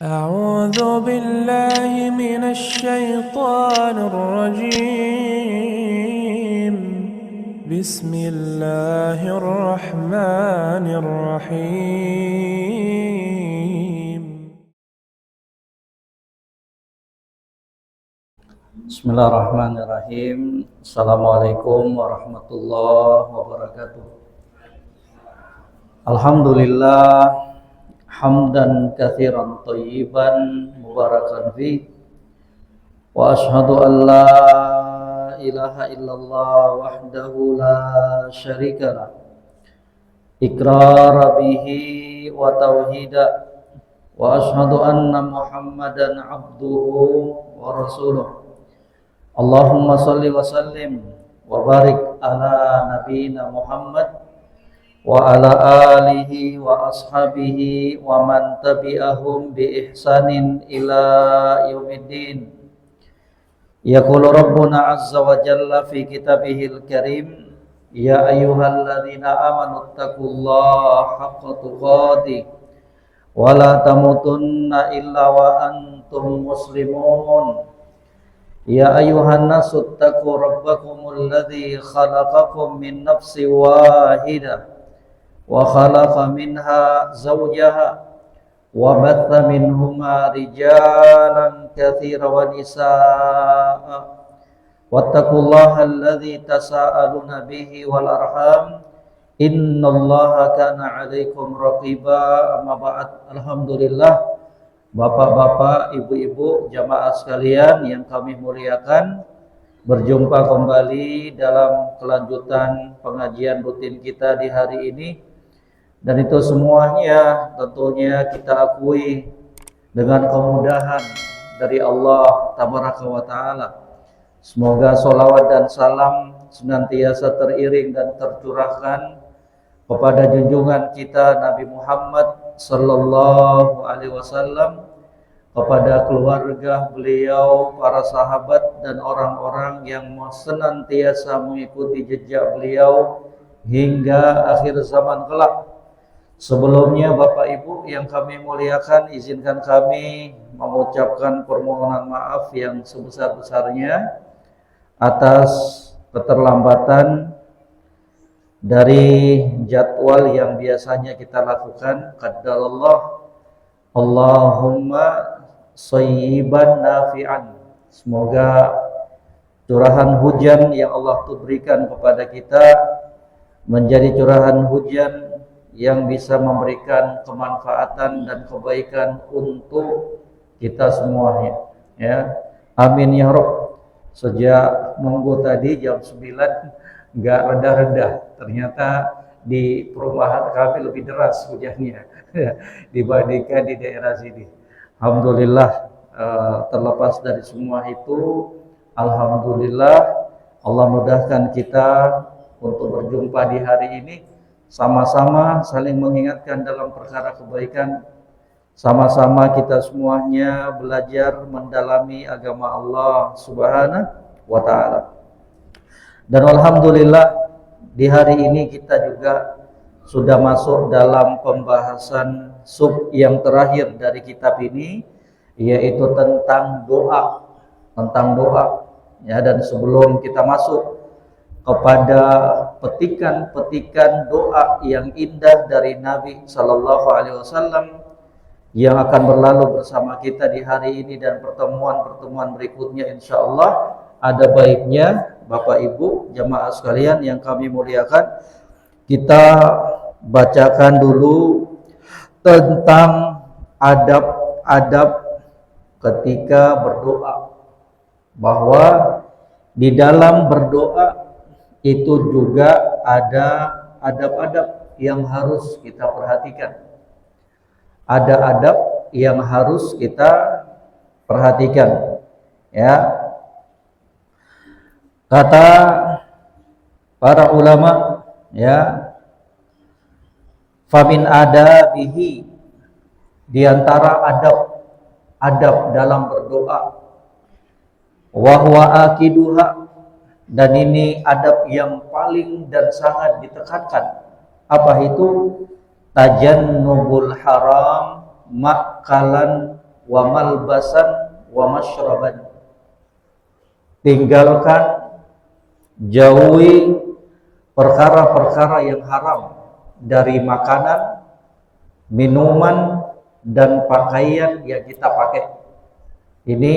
أعوذ بالله من الشيطان الرجيم بسم الله الرحمن الرحيم Bismillahirrahmanirrahim. Assalamualaikum warahmatullahi wabarakatuh. Alhamdulillah hamdan katsiran thayyiban mubarakan fi wa asyhadu an la ilaha illallah wahdahu la syarikalah iqrar bihi wa tauhida wa asyhadu anna muhammadan abduhu wa rasuluh. Allahumma salli wa sallim wa barik ala nabiyyina Muhammad wa ala alihi wa ashabihi wa man tabi'ahum bi ihsanin ila yaumiddin. Yaqulu rabbuna azza wa jalla fi kitabihil karim, ya ayyuhalladzina amanu taqullaha haqqa tuqatih wa la tamutunna illa wa antum muslimun. Ya ayuhan nasu taqu rabbakumul ladzi khalaqakum min nafsin wahidah wa khalaqa minha zawjaha wa batha minhuma rijalan katsiran wa nisaa'a wattaqullaha alladzi tasaaluna bihi wal arham innallaha kana 'alaikum raqiba. Amma ba'd. Alhamdulillah, Bapak-bapak, ibu-ibu, jamaah sekalian yang kami muliakan, berjumpa kembali dalam kelanjutan pengajian rutin kita di hari ini. Dan itu semuanya tentunya kita akui dengan kemudahan dari Allah Tabaraka wa Ta'ala. Semoga sholawat dan salam senantiasa teriring dan tercurahkan kepada junjungan kita Nabi Muhammad Sallallahu Alaihi Wasallam, kepada keluarga beliau, para sahabat dan orang-orang yang senantiasa mengikuti jejak beliau hingga akhir zaman kelak. Sebelumnya Bapak Ibu yang kami muliakan, izinkan kami mengucapkan permohonan maaf yang sebesar-besarnya atas keterlambatan dari jadwal yang biasanya kita lakukan. Qaddarallah, Allahumma shayyiban nafi'an. Semoga curahan hujan yang Allah berikan kepada kita menjadi curahan hujan yang bisa memberikan kemanfaatan dan kebaikan untuk kita semuanya, ya. Amin ya Rabb. Sejak nunggu tadi jam 9 nggak reda-reda, ternyata di perumahan kami lebih deras hujannya dibandingkan di daerah sini. Alhamdulillah, terlepas dari semua itu, alhamdulillah Allah mudahkan kita untuk berjumpa di hari ini, sama-sama saling mengingatkan dalam perkara kebaikan, sama-sama kita semuanya belajar mendalami agama Allah Subhanahu wa Ta'ala. Dan alhamdulillah di hari ini kita juga sudah masuk dalam pembahasan sub yang terakhir dari kitab ini, yaitu tentang doa, ya. Dan sebelum kita masuk kepada petikan-petikan doa yang indah dari Nabi Sallallahu Alaihi Wasallam yang akan berlalu bersama kita di hari ini dan pertemuan-pertemuan berikutnya, insya Allah, ada baiknya Bapak Ibu jamaah sekalian yang kami muliakan, kita bacakan dulu tentang adab-adab ketika berdoa, bahwa di dalam berdoa itu juga ada adab-adab yang harus kita perhatikan. Ada adab yang harus kita perhatikan, ya. Kata para ulama, ya, famin adabihi, di antara adab dalam berdoa, wa huwa akiduha, dan ini adab yang paling dan sangat ditekankan. Apa itu? Tajannubul haram makalan wa malbasan wa masyraban. Tinggalkan, jauhi perkara-perkara yang haram dari makanan, minuman, dan pakaian yang kita pakai. Ini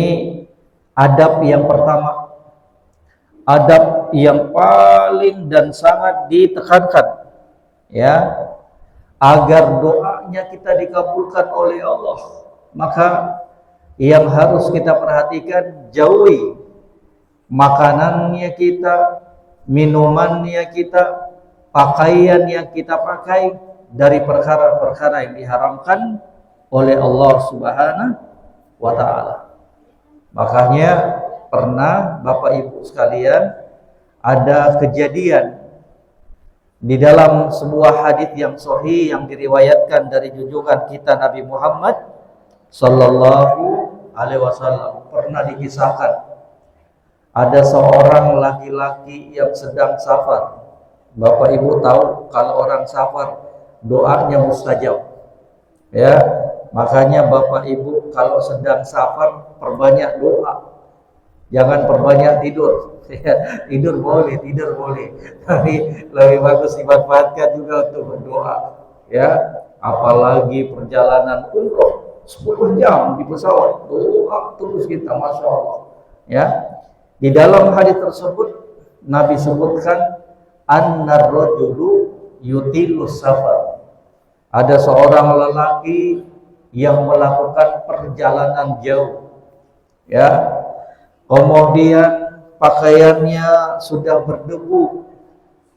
adab yang pertama, adab yang paling dan sangat ditekankan, ya, agar doanya kita dikabulkan oleh Allah. Maka yang harus kita perhatikan, jauhi makanannya kita, minumannya kita, pakaian yang kita pakai dari perkara-perkara yang diharamkan oleh Allah Subhanahu wa ta'ala. Makanya pernah Bapak Ibu sekalian, ada kejadian di dalam sebuah hadis yang sahih yang diriwayatkan dari junjungan kita Nabi Muhammad sallallahu alaihi wasallam. Pernah dikisahkan ada seorang laki-laki yang sedang safar. Bapak Ibu tahu kalau orang safar doanya mustajab, ya. Makanya Bapak Ibu kalau sedang safar perbanyak doa, jangan perbanyak tidur. Tidur boleh, tapi lebih bagus dimanfaatkan juga untuk berdoa, ya. Apalagi perjalanan umroh 10 jam di pesawat, doa terus kita, masya Allah, ya. Di dalam hadis tersebut Nabi sebutkan annar rajulu yutilus safar. Ada seorang lelaki yang melakukan perjalanan jauh, ya. Kemudian pakaiannya sudah berdebu,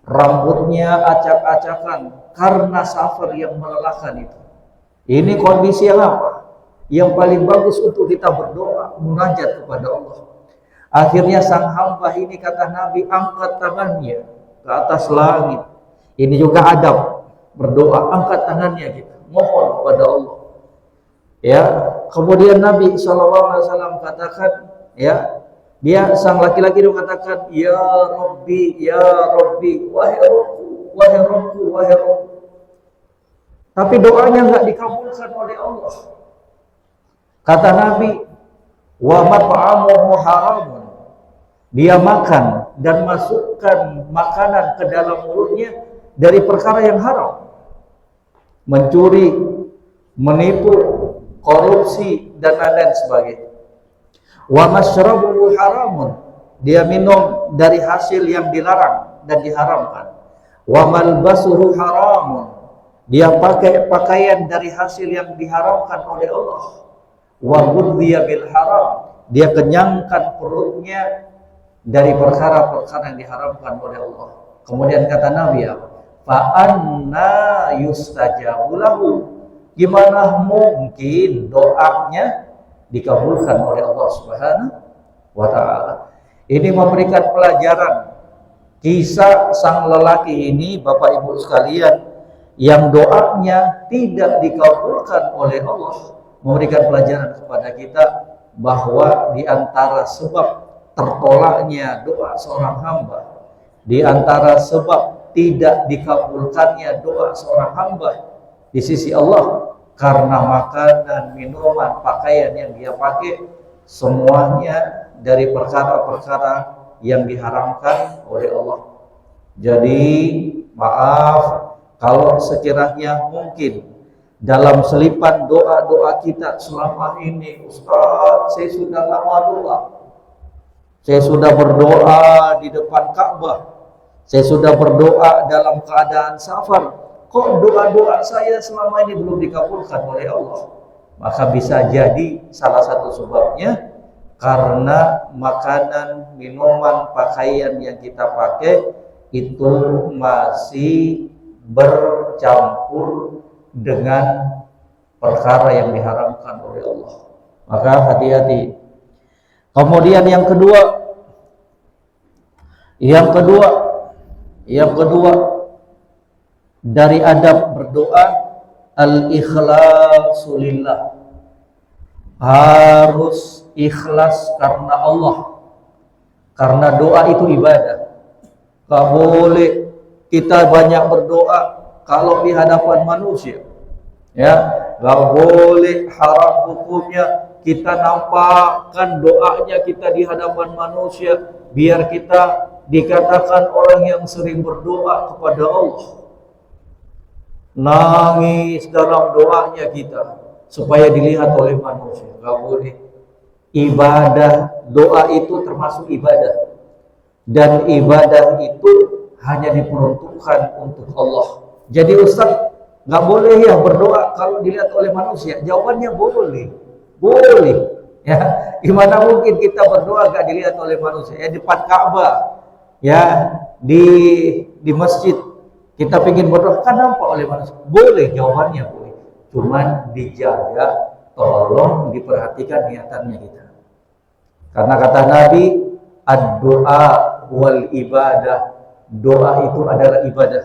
rambutnya acak-acakan karena safar yang melelahkan itu. Ini kondisi yang apa? Yang paling bagus untuk kita berdoa, munajat kepada Allah. Akhirnya sang hamba ini, kata Nabi, angkat tangannya ke atas langit. Ini juga adab berdoa, angkat tangannya gitu, mohon kepada Allah. Ya, kemudian Nabi SAW katakan, ya, dia sang laki-laki itu katakan, ya Rabbi, wahai Rabbku. Tapi doanya enggak dikabulkan oleh Allah. Kata Nabi, wa mat'amuhu haramun. Dia makan dan masukkan makanan ke dalam mulutnya dari perkara yang haram. Mencuri, menipu, korupsi, dan lain sebagainya. Wa masyrabuhu haramun. Dia minum dari hasil yang dilarang dan diharamkan. Wa malbasuhu haramun. Dia pakai pakaian dari hasil yang diharamkan oleh Allah. Wa ghudhiya bil haram. Dia kenyangkan perutnya dari perkara-perkara yang diharamkan oleh Allah. Kemudian kata Nabi, fa anna yustajabu lahu. Gimana mungkin doanya dikabulkan oleh Allah Subhanahu wa ta'ala. Ini memberikan pelajaran kisah sang lelaki ini, Bapak Ibu sekalian, yang doanya tidak dikabulkan oleh Allah, memberikan pelajaran kepada kita bahwa di antara sebab tertolaknya doa seorang hamba, di antara sebab tidak dikabulkannya doa seorang hamba di sisi Allah, karena makanan, minuman, pakaian yang dia pakai semuanya dari perkara-perkara yang diharamkan oleh Allah. Jadi maaf kalau sekiranya mungkin dalam selipan doa-doa kita selama ini, Ustaz, saya sudah lama doa, saya sudah berdoa di depan Ka'bah, saya sudah berdoa dalam keadaan safar, kok doa-doa saya selama ini belum dikabulkan oleh Allah? Maka bisa jadi salah satu sebabnya karena makanan, minuman, pakaian yang kita pakai itu masih bercampur dengan perkara yang diharamkan oleh Allah. Maka hati-hati. Kemudian yang kedua dari adab berdoa, al-ikhlasu lillah. Harus ikhlas karena Allah. Karena doa itu ibadah. Gak boleh kita banyak berdoa kalau di hadapan manusia. Ya, nggak boleh haram hukumnya kita nampakkan doanya kita di hadapan manusia biar kita dikatakan orang yang sering berdoa kepada Allah. Nangis dalam doanya kita supaya dilihat oleh manusia. Nggak boleh. Ibadah, doa itu termasuk ibadah, dan ibadah itu hanya diperuntukkan untuk Allah. Jadi Ustaz, nggak boleh ya berdoa kalau dilihat oleh manusia? Jawabannya boleh, boleh. Ya, gimana mungkin kita berdoa gak dilihat oleh manusia? Ya di depan Ka'bah, ya di masjid kita ingin berdoa kan nampak oleh manusia? Boleh, jawabannya boleh. Cuman dijaga, tolong diperhatikan niatannya kita. Karena kata Nabi, ad-doa wal ibadah, doa itu adalah ibadah.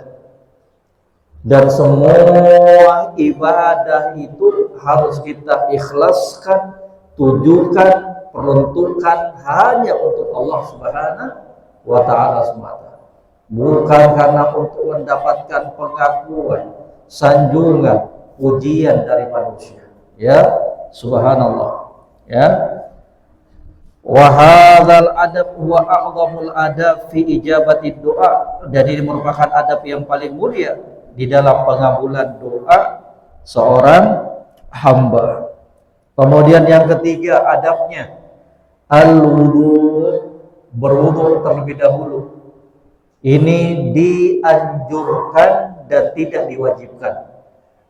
Dan semua ibadah itu harus kita ikhlaskan, tujukan, peruntukan hanya untuk Allah Subhanahu wa ta'ala semata. Bukan karena untuk mendapatkan pengakuan, sanjungan, pujian dari manusia. Ya, subhanallah. Ya. Wa hadzal adab huwa a'dhamul adab fi ijabati doa. Dan ini merupakan adab yang paling mulia di dalam pengabulan doa seorang hamba. Kemudian yang ketiga adabnya al-wudu, berwudu terlebih dahulu. Ini dianjurkan dan tidak diwajibkan.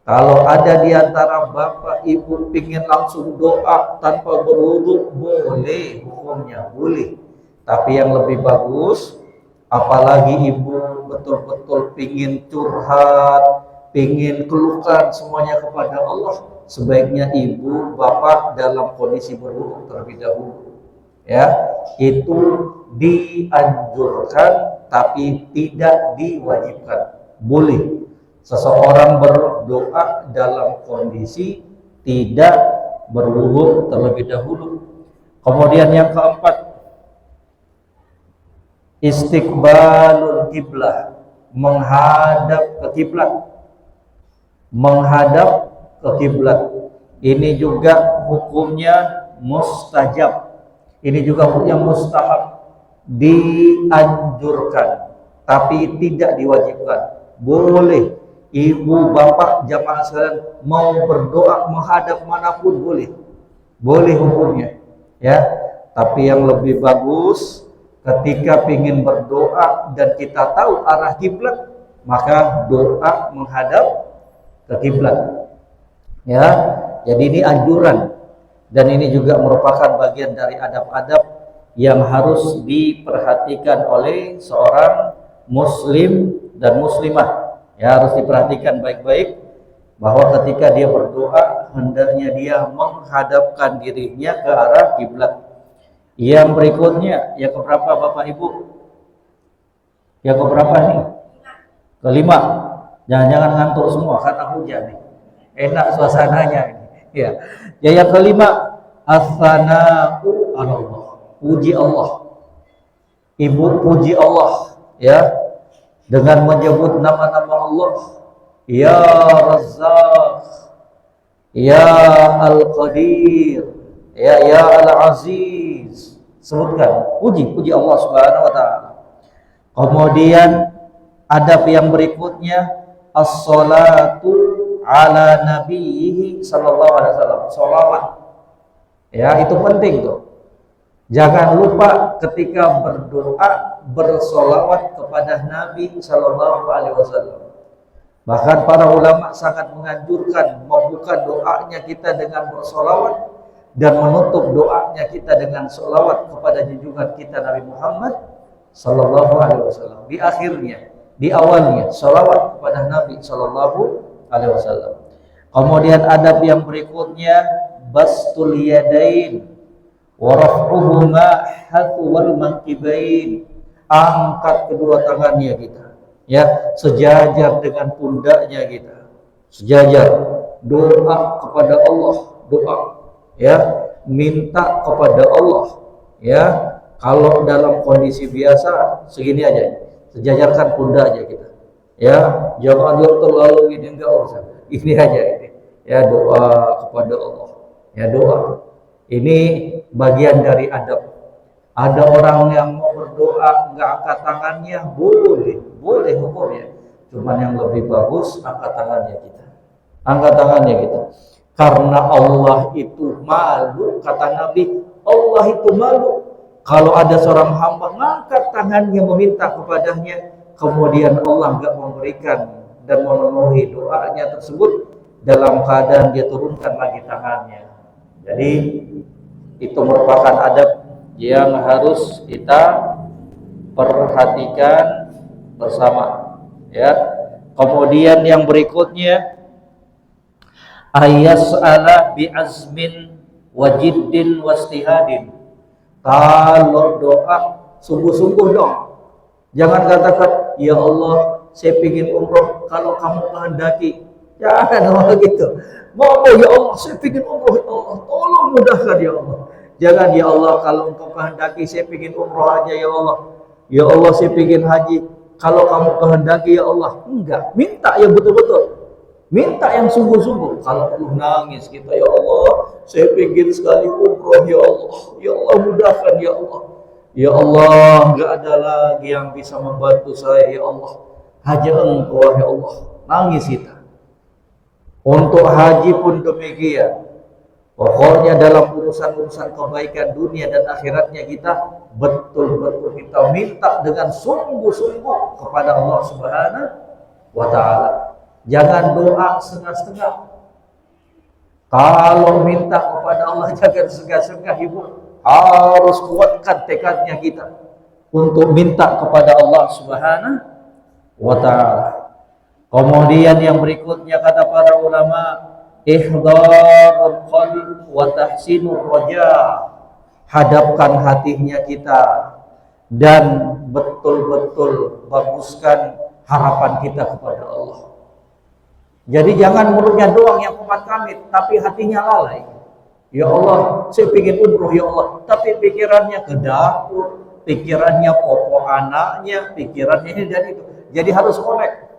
Kalau ada di antara bapak ibu ingin langsung doa tanpa berwudu, boleh, hukumnya boleh. Tapi yang lebih bagus, apalagi ibu betul-betul ingin curhat, ingin keluhkan semuanya kepada Allah, sebaiknya ibu bapak dalam kondisi berwudu terlebih dahulu. Ya, itu dianjurkan tapi tidak diwajibkan. Boleh seseorang berdoa dalam kondisi tidak berwudu terlebih dahulu. Kemudian yang keempat, istiqbalul kiblah, menghadap ke kiblat. Menghadap ke kiblat. Ini juga hukumnya mustajab. Ini juga hukumnya mustahab, dianjurkan tapi tidak diwajibkan. Boleh ibu bapak jamaah sekalian mau berdoa menghadap manapun boleh, boleh hukumnya, ya. Tapi yang lebih bagus ketika ingin berdoa dan kita tahu arah kiblat, maka doa menghadap ke kiblat, ya. Jadi ini anjuran dan ini juga merupakan bagian dari adab-adab yang harus diperhatikan oleh seorang muslim dan muslimah. Ya, harus diperhatikan baik-baik bahwa ketika dia berdoa hendaknya dia menghadapkan dirinya ke arah kiblat. Yang berikutnya, yang keberapa Bapak Ibu? Yang keberapa nih? Kelima. Jangan-jangan ngantuk semua karena hujan nih. Enak suasananya ini. Ya. Yang kelima, as-sana'u 'ala Allah. Puji Allah. Ibu puji Allah, ya. Dengan menyebut nama-nama Allah, ya Razzaq, ya Al-Qadir, ya Al-Aziz. Sebutkan, puji Allah Subhanahu wa ta'ala. Kemudian adab yang berikutnya, as-salatu ala nabiyhi sallallahu alaihi wasallam. Sholawat. Ya, itu penting tuh. Jangan lupa ketika berdoa bersolawat kepada Nabi Sallallahu Alaihi Wasallam. Bahkan para ulama sangat menganjurkan membuka doanya kita dengan bersolawat dan menutup doanya kita dengan solawat kepada junjungan kita Nabi Muhammad Sallallahu Alaihi Wasallam. Di akhirnya, di awalnya solawat kepada Nabi Sallallahu Alaihi Wasallam. Kemudian adab yang berikutnya bastul yadain waraf'uhuma hathwal mankibain, angkat kedua tangannya kita, ya, sejajar dengan pundaknya kita, sejajar, doa kepada Allah, doa, ya, minta kepada Allah, ya. Kalau dalam kondisi biasa segini aja, sejajarkan pundaknya kita, ya, jangan dia terlalu ini, enggak usah, ini aja ini, ya doa kepada Allah. Ya doa. Ini bagian dari adab. Ada orang yang mau berdoa nggak angkat tangannya, boleh hukumnya. Cuman yang lebih bagus angkat tangannya kita. Angkat tangannya kita. Karena Allah itu malu, kata Nabi, Allah itu malu kalau ada seorang hamba ngangkat tangannya meminta kepadanya, kemudian Allah nggak memberikan dan memenuhi doanya tersebut dalam keadaan dia turunkan lagi tangannya. Jadi itu merupakan adab yang harus kita perhatikan bersama, ya. Kemudian yang berikutnya, ayas'ala bi'azmin wajiddin wastihadin. Kalau doa sungguh-sungguh dong. Jangan katakan, ya Allah, saya ingin umroh kalau kamu kehendaki. Jangan begitu. Mau ya Allah, saya ingin umroh, ya Allah, tolong mudahkan ya Allah. Jangan, ya Allah, kalau engkau kehendaki saya ingin umroh aja ya Allah. Ya Allah, saya ingin haji kalau kamu kehendaki ya Allah. Enggak, minta yang betul-betul. Minta yang sungguh-sungguh. Kalau perlu nangis kita, ya Allah, saya ingin sekali umroh ya Allah. Ya Allah, mudahkan ya Allah. Ya Allah, enggak ada lagi yang bisa membantu saya ya Allah. Hanya Engkau ya Allah. Nangis kita. Untuk haji pun demikian. Pokoknya dalam urusan-urusan kebaikan dunia dan akhiratnya kita betul-betul kita minta dengan sungguh-sungguh kepada Allah Subhanahu wa Ta'ala. Jangan doa setengah-setengah. Kalau minta kepada Allah jangan setengah-setengah, ibu. Harus kuatkan tekadnya kita untuk minta kepada Allah Subhanahu wa Ta'ala. Kemudian yang berikutnya kata para ulama, ihdarul qalb wa tahsinur raja. Hadapkan hatinya kita dan betul-betul baguskan harapan kita kepada Allah. Jadi jangan mulutnya doang yang kumat kamit, tapi hatinya lalai. Ya Allah, saya ingin umroh ya Allah, tapi pikirannya ke dapur, pikirannya popo anaknya, pikirannya ini dan itu. Jadi harus connect.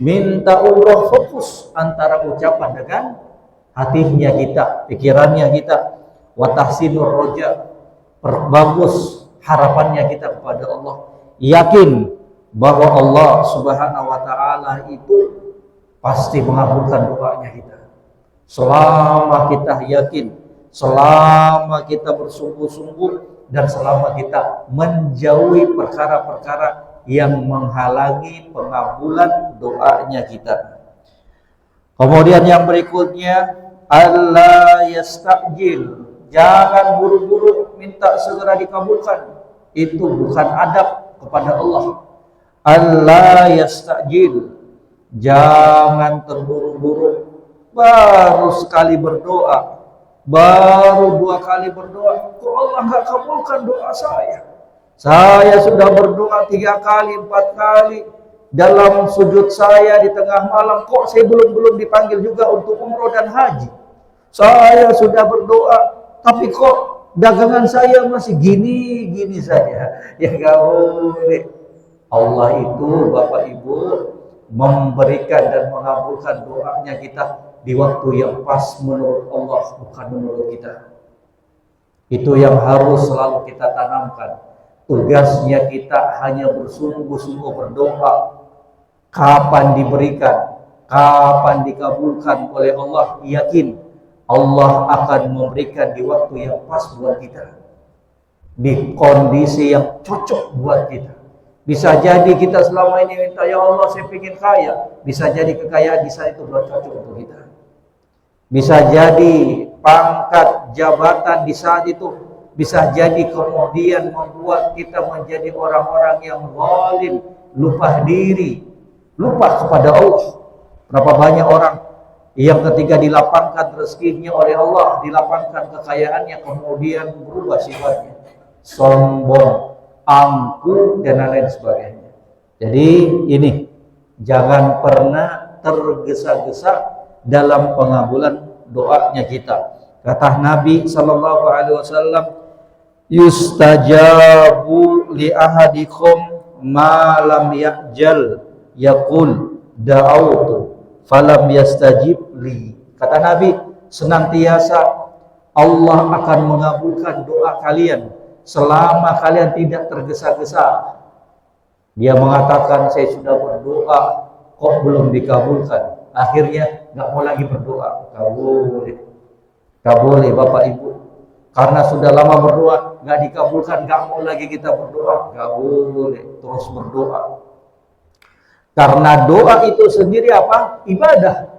Minta umroh fokus antara ucapan dengan hatinya kita, pikirannya kita. Wa tahsinur roja, perbagus harapannya kita kepada Allah. Yakin bahwa Allah Subhanahu wa Ta'ala itu pasti mengabulkan doanya kita. Selama kita yakin, selama kita bersungguh-sungguh, dan selama kita menjauhi perkara-perkara yang menghalangi pengabulan doanya kita. Kemudian yang berikutnya, Allah yastajil. Jangan buru-buru minta segera dikabulkan. Itu bukan adab kepada Allah. Allah yastajil. Jangan terburu-buru. Baru sekali berdoa, baru 2 kali berdoa, kok Allah nggak kabulkan doa saya? Saya sudah berdoa 3 kali, 4 kali dalam sujud saya di tengah malam, kok saya belum dipanggil juga untuk umroh dan haji. Saya sudah berdoa, tapi kok dagangan saya masih gini saja. Ya nggak boleh. Allah itu Bapak Ibu memberikan dan mengabulkan doanya kita di waktu yang pas menurut Allah, bukan menurut kita. Itu yang harus selalu kita tanamkan. Tugasnya kita hanya bersungguh-sungguh berdoa. Kapan diberikan, kapan dikabulkan oleh Allah, yakin Allah akan memberikan di waktu yang pas buat kita, di kondisi yang cocok buat kita. Bisa jadi kita selama ini minta, ya Allah saya ingin kaya. Bisa jadi kekayaan di saat itu belum cocok untuk kita. Bisa jadi pangkat jabatan di saat itu, bisa jadi kemudian membuat kita menjadi orang-orang yang zalim, lupa diri, lupa kepada Allah. Berapa banyak orang yang ketika dilapangkan rezekinya oleh Allah, dilapangkan kekayaannya, kemudian berubah sifatnya, sombong, angkuh, dan lain sebagainya. Jadi ini, jangan pernah tergesa-gesa dalam pengabulan doanya kita. Kata Nabi sallallahu alaihi wasallam, yustajabu li ahadikum ma lam ya'jal, yaqul da'autu falam yastajib li Kata Nabi, senantiasa Allah akan mengabulkan doa kalian selama kalian tidak tergesa-gesa. Dia mengatakan, saya sudah berdoa kok belum dikabulkan. Akhirnya nggak mau lagi berdoa. Nggak boleh Bapak Ibu. Karena sudah lama berdoa nggak dikabulkan, nggak mau lagi kita berdoa. Nggak boleh, terus berdoa. Karena doa itu sendiri apa? Ibadah.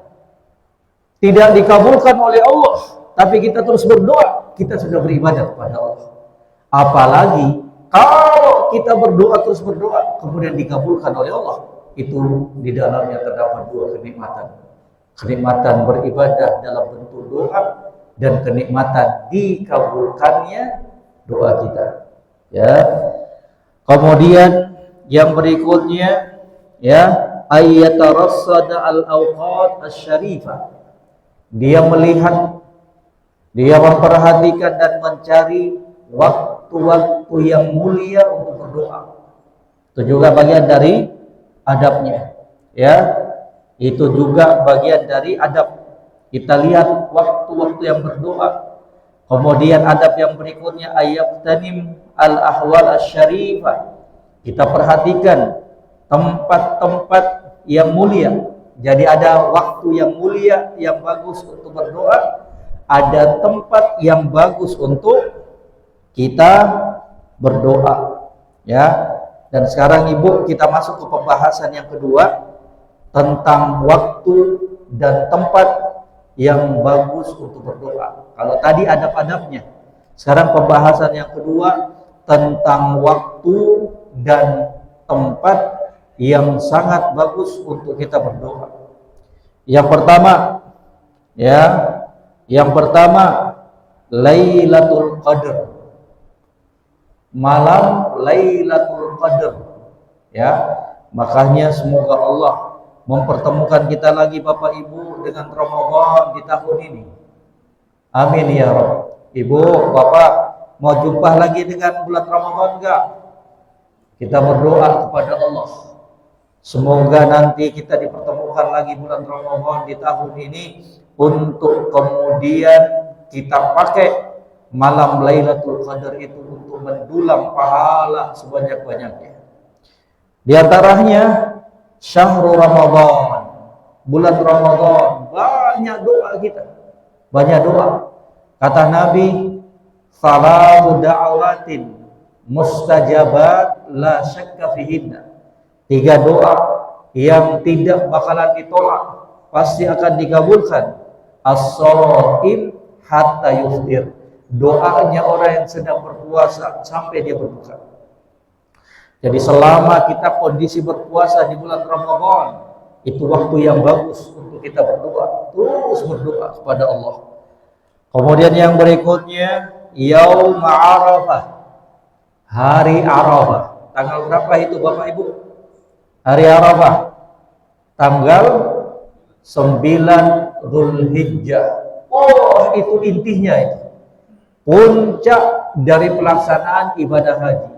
Tidak dikabulkan oleh Allah, tapi kita terus berdoa, kita sudah beribadah kepada Allah. Apalagi kalau kita berdoa terus berdoa, kemudian dikabulkan oleh Allah, itu di dalamnya terdapat dua kenikmatan. Kenikmatan beribadah dalam bentuk doa dan kenikmatan dikabulkannya doa kita. Ya. Kemudian yang berikutnya, ya, ayyatarassada al-awqat asy-syarifah. Dia melihat, dia memperhatikan dan mencari waktu-waktu yang mulia untuk berdoa. Itu juga bagian dari adabnya, ya. Itu juga bagian dari adab. Kita lihat waktu-waktu yang berdoa. Kemudian adab yang berikutnya, ayyabtanim al-ahwal asy-syarifah. Kita perhatikan tempat-tempat yang mulia. Jadi ada waktu yang mulia, yang bagus untuk berdoa, ada tempat yang bagus untuk kita berdoa, ya. Dan sekarang Ibu, kita masuk ke pembahasan yang kedua tentang waktu dan tempat yang bagus untuk berdoa. Kalau tadi adab-adabnya, sekarang pembahasan yang kedua tentang waktu dan tempat yang sangat bagus untuk kita berdoa. Yang pertama, ya, yang pertama Lailatul Qadar. Malam Lailatul Qadar. Ya, makanya semoga Allah mempertemukan kita lagi Bapak Ibu dengan Ramadan di tahun ini. Amin ya Rabb. Ibu, Bapak mau jumpa lagi dengan bulan Ramadan enggak? Kita berdoa kepada Allah. Semoga nanti kita dipertemukan lagi bulan Ramadan di tahun ini untuk kemudian kita pakai malam Lailatul Qadar itu untuk mendulang pahala sebanyak-banyaknya. Di antaranya Syahrul Ramadan, bulan Ramadan, banyak doa kita. Banyak doa. Kata Nabi, salatu da'awatin mustajabat la syakka fihinna. 3 doa yang tidak bakalan ditolak, pasti akan dikabulkan. As-shaim hatta yuftir. Doanya orang yang sedang berpuasa sampai dia berbuka. Jadi selama kita kondisi berpuasa di bulan Ramadan, itu waktu yang bagus untuk kita berdoa. Terus berdoa kepada Allah. Kemudian yang berikutnya, Yaum Arafah. Hari Arafah. Tanggal berapa itu Bapak Ibu? Hari Arafah tanggal 9 Dzulhijjah. Oh, itu intinya itu. Puncak dari pelaksanaan ibadah haji.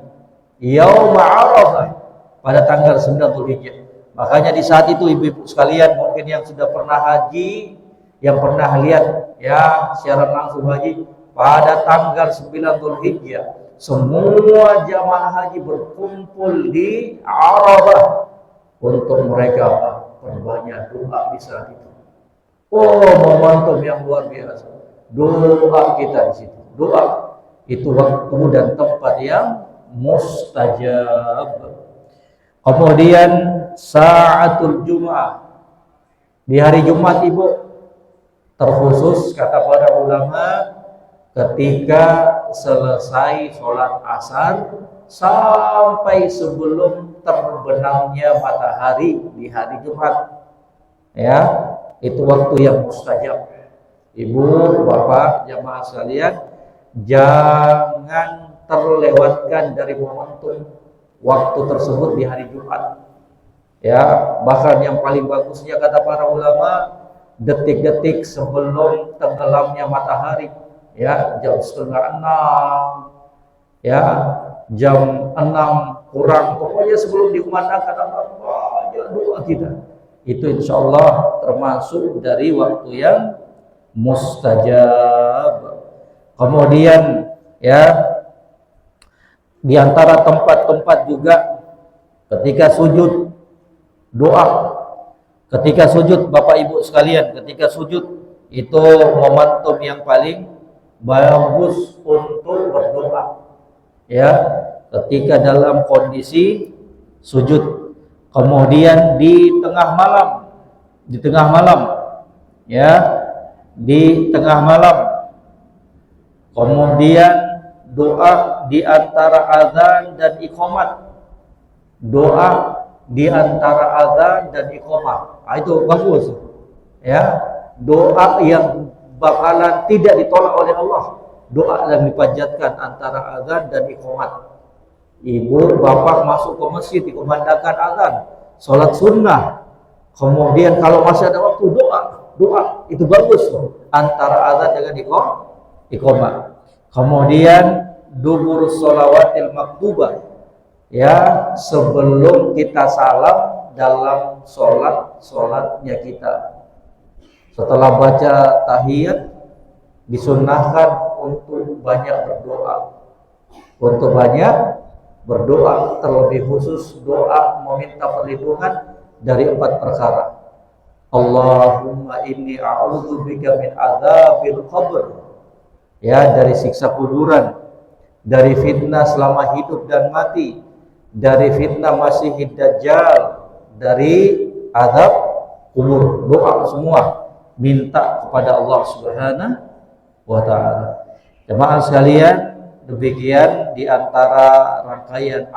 Yaum Arafah pada tanggal 9 Dzulhijjah. Makanya di saat itu ibu-ibu sekalian mungkin yang sudah pernah haji, yang pernah lihat ya siaran langsung haji pada tanggal 9 Dzulhijjah, semua jamaah haji berkumpul di Arafah untuk mereka perbanyak doa di saat itu. Oh, momentum yang luar biasa. Doa kita di situ. Doa itu waktu dan tempat yang mustajab. Kemudian sa'atul Jum'ah. Di hari Jumat Ibu, terkhusus kata para ulama, ketika selesai sholat asar sampai sebelum terbenamnya matahari di hari Jumat, ya, itu waktu yang mustajab. Ibu, bapak, jamaah sekalian, jangan terlewatkan dari momentum waktu tersebut di hari Jumat. Ya, bahkan yang paling bagusnya kata para ulama, detik-detik sebelum tenggelamnya matahari, ya, jam 5:30, ya, jam 6 kurang, pokoknya sebelum dikumandangkan banyak doa kita. Itu insya Allah termasuk dari waktu yang mustajab. Kemudian ya, di antara tempat-tempat juga ketika sujud doa. Ketika sujud, Bapak Ibu sekalian, ketika sujud itu momentum yang paling bagus untuk berdoa. Ya, ketika dalam kondisi sujud. Kemudian di tengah malam, ya, di tengah malam. Kemudian doa di antara azan dan iqamat. Doa di antara azan dan iqamah. Itu bagus. Ya, doa yang bakalan tidak ditolak oleh Allah. Doa yang dipanjatkan antara azan dan iqamat. Ibu, bapak masuk ke masjid dikumandangkan azan, salat sunnah. Kemudian kalau masih ada waktu doa itu bagus antara azan dengan iqamah. Kemudian dubur sholawatil maktubah. Ya, sebelum kita salam dalam sholatnya kita. Setelah baca tahiyat, disunnahkan untuk banyak berdoa, terlebih khusus doa meminta perlindungan dari 4 perkara. Allahumma inni a'udzubika min adzabil qabr. Ya, dari siksa kuburan, dari fitnah selama hidup dan mati, dari fitnah Masiihid Dajjal, dari azab kubur. Doa semua minta kepada Allah Subhanahu wa taala. Jemaah sekalian, demikian di antara rangkaian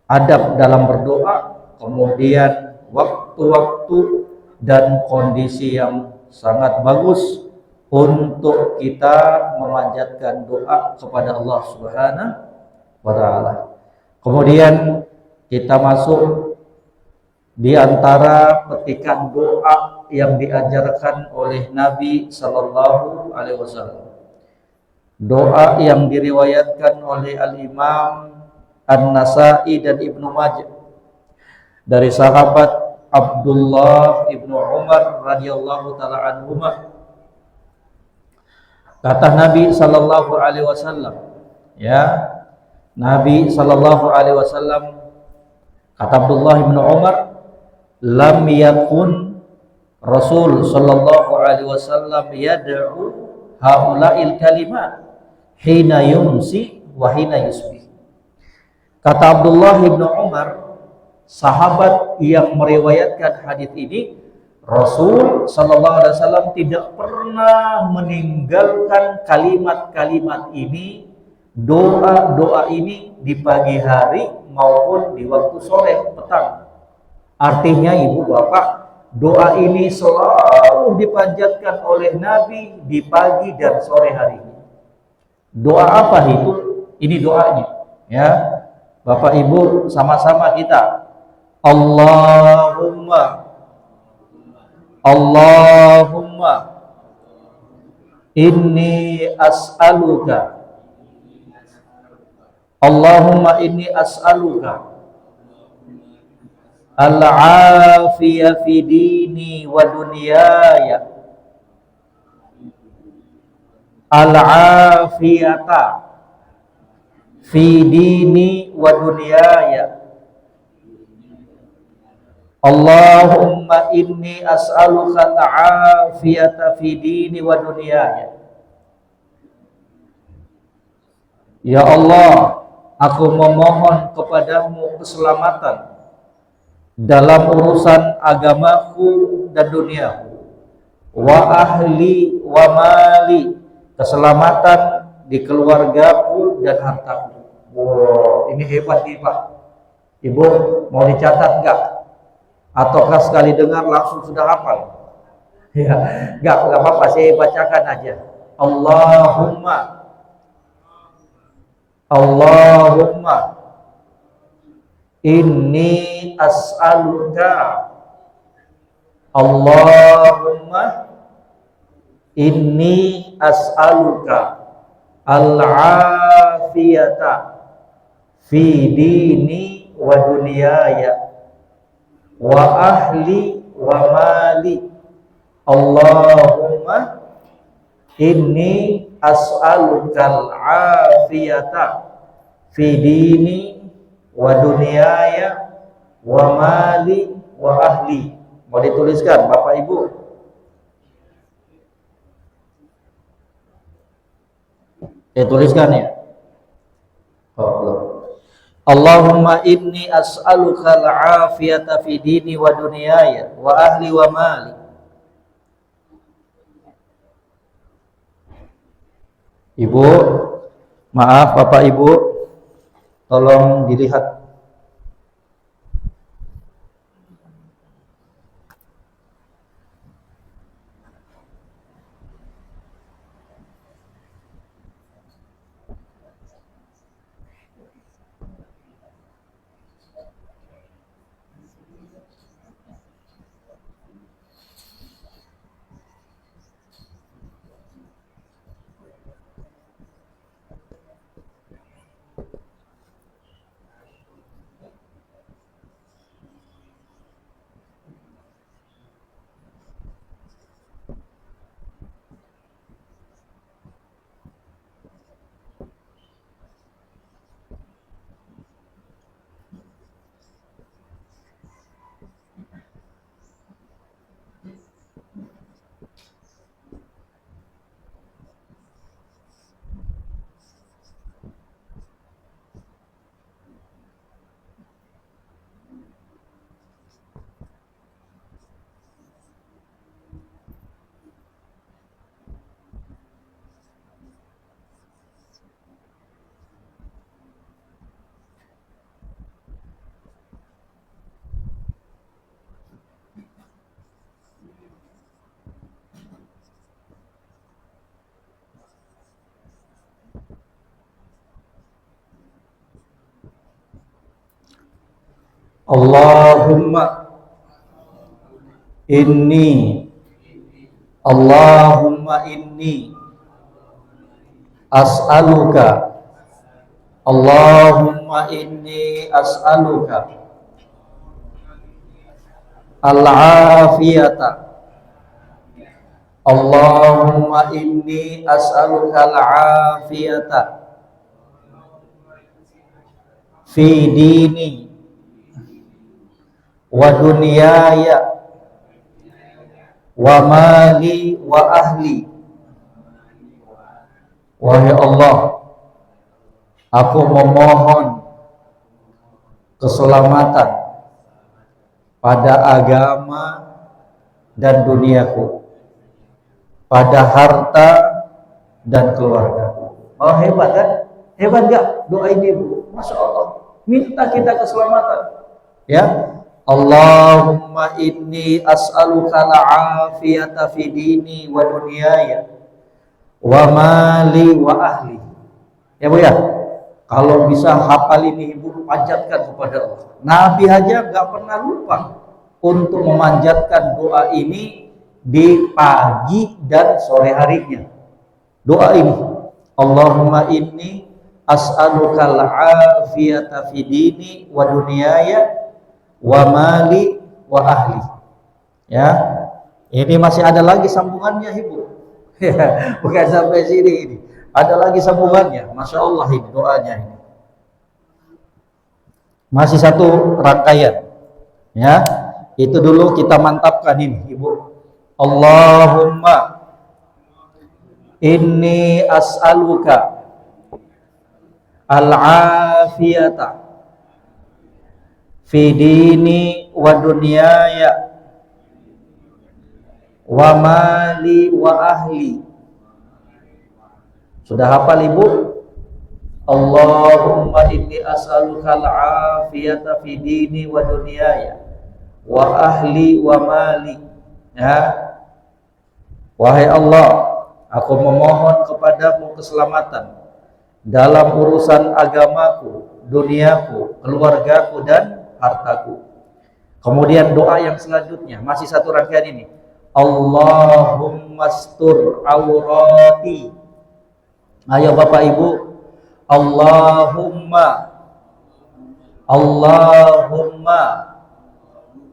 adab dalam berdoa, kemudian waktu-waktu dan kondisi yang sangat bagus untuk kita memanjatkan doa kepada Allah Subhanahu wa taala. Kemudian kita masuk di antara petikan doa yang diajarkan oleh Nabi sallallahu alaihi wasallam. Doa yang diriwayatkan oleh Al-Imam An-Nasa'i dan Ibnu Majah dari sahabat Abdullah Ibnu Umar radhiyallahu taala anhuma. Kata Nabi sallallahu alaihi wasallam, ya, Nabi sallallahu alaihi wasallam, kata Abdullah bin Umar, lam yakun Rasul sallallahu alaihi wasallam yad'u haula'il kalimat hina yumsi wa hina yusbih. Kata Abdullah bin Umar, sahabat yang meriwayatkan hadis ini, Rasul sallallahu alaihi wasallam tidak pernah meninggalkan kalimat-kalimat ini, doa-doa ini di pagi hari maupun di waktu sore petang. Artinya ibu bapak, doa ini selalu dipanjatkan oleh Nabi di pagi dan sore hari. Doa apa itu? Ini doanya, ya. Bapak Ibu sama-sama kita. Allahumma inni as'aluka. Allahumma inni as'aluka al-afiyah fi dini wa dunyaya, al-afiyata fi dini wa dunyaya. Allahumma inni as'aluka al-afiyata fi dini wa dunyaya. Ya Allah, aku memohon kepadamu keselamatan dalam urusan agamaku dan duniaku, wa ahli wa mali, keselamatan di keluargaku dan hartaku. Wow, ini hebat nih Pak. Ibu mau dicatat enggak? Ataukah sekali dengar langsung sudah hafal? Ya, enggak apa-apa, saya bacakan aja. Allahumma inni as'aluka. Allahumma inni as'aluka al-afiyata fi dini wa dunyaya wa ahli wa mali. Allahumma Allahumma inni as'alukal afiyata fi dini wa dunyaya wa mali wa ahli. Mau dituliskan Bapak Ibu? Tuliskan ya. Allahumma inni as'aluka al-afiyata fi dini wa dunyaya wa ahli wa mali. Ibu, maaf Bapak Ibu, tolong dilihat. Allahumma inni as'aluka al-afiyata. Allahumma inni as'aluka al-afiyata fi dini wa dunyaya wa mali wa ahli. Wahai Allah, aku memohon keselamatan pada agama dan duniaku, pada harta dan keluargaku. Oh, hebat kan? Hebat gak doa ini, Bu? Masya Allah, minta kita keselamatan ya. Allahumma inni as'aluka al-afiyata fi dini wa dunyaya wa mali wa ahli. Ya Bu ya, kalau bisa hafal ini Ibu, panjatkan kepada Allah. Nabi aja gak pernah lupa untuk memanjatkan doa ini di pagi dan sore harinya. Doa ini, Allahumma inni as'aluka al-afiyata fi dini wa dunyaya wa mali wa ahli. Ya, ini masih ada lagi sambungannya Ibu. Bukan sampai sini ini, ada lagi sambungannya. Masya Allah, ini doanya ini masih satu rangkaian ya. Itu dulu kita mantapkan ini Ibu. Allahumma inni as'aluka al-afiyata fi dini wa dunyaya wa mali wa ahli. Sudah hafal Ibu? Allahumma inni as'aluka al-afiyata fi dini wa dunyaya wa ahli wa mali. Ya. Wahai Allah, aku memohon kepadamu keselamatan dalam urusan agamaku, duniaku, keluargaku dan hartaku. Kemudian doa yang selanjutnya, masih satu rangkaian ini. Allahumma astur aurati. Ayo Bapak Ibu. Allahumma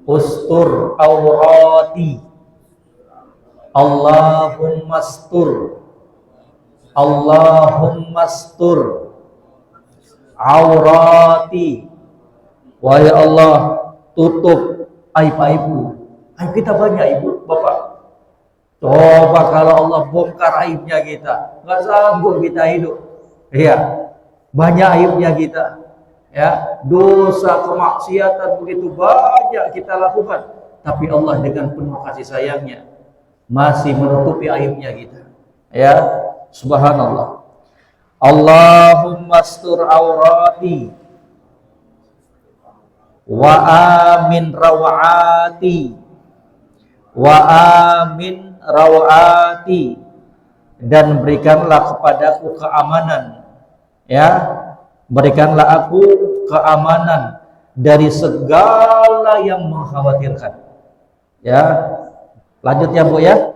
ustur aurati. Allahumma astur, Allahumma astur aurati. Wahai Allah, tutup aib-aibku. Aib kita banyak, Ibu, Bapak. Coba kalau Allah bongkar aibnya kita, nggak sanggup kita hidup. Iya, banyak aibnya kita. Ya, dosa kemaksiatan begitu banyak kita lakukan, tapi Allah dengan penuh kasih sayangnya masih menutupi aibnya kita. Ya, subhanallah. Allahumma astur aurati wa amin rawati wa amin rawati, dan berikanlah kepadaku keamanan, ya, berikanlah aku keamanan dari segala yang mengkhawatirkan. Ya, lanjut ya Bu ya.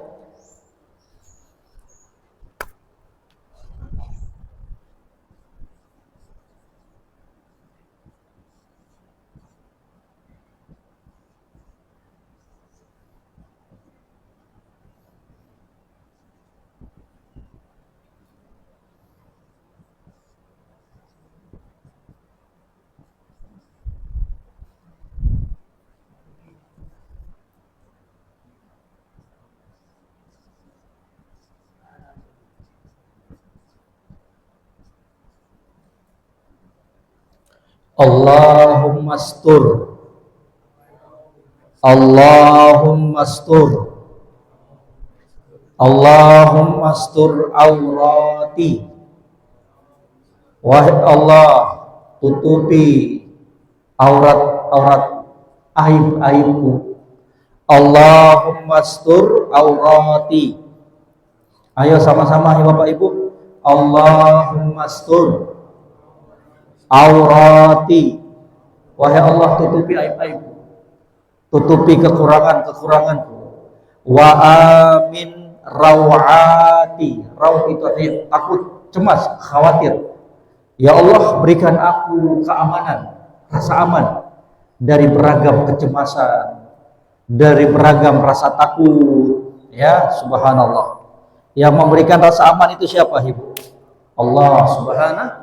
Allahumma astur, Allahumma astur, Allahumma astur aurati. Wahai Allah, tutupi aurat-aurat aib-aibku. Allahumma astur aurati. Ayo sama-sama ya Bapak Ibu. Allahumma astur aurati. Wahai Allah, tutupi aib-aibku, tutupi kekurangan-kekuranganku. Wa amin rawati. Raw itu artinya takut, cemas, khawatir. Ya Allah, berikan aku keamanan, rasa aman dari beragam kecemasan, dari beragam rasa takut. Ya, subhanallah. Yang memberikan rasa aman itu siapa, Ibu? Allah subhanahu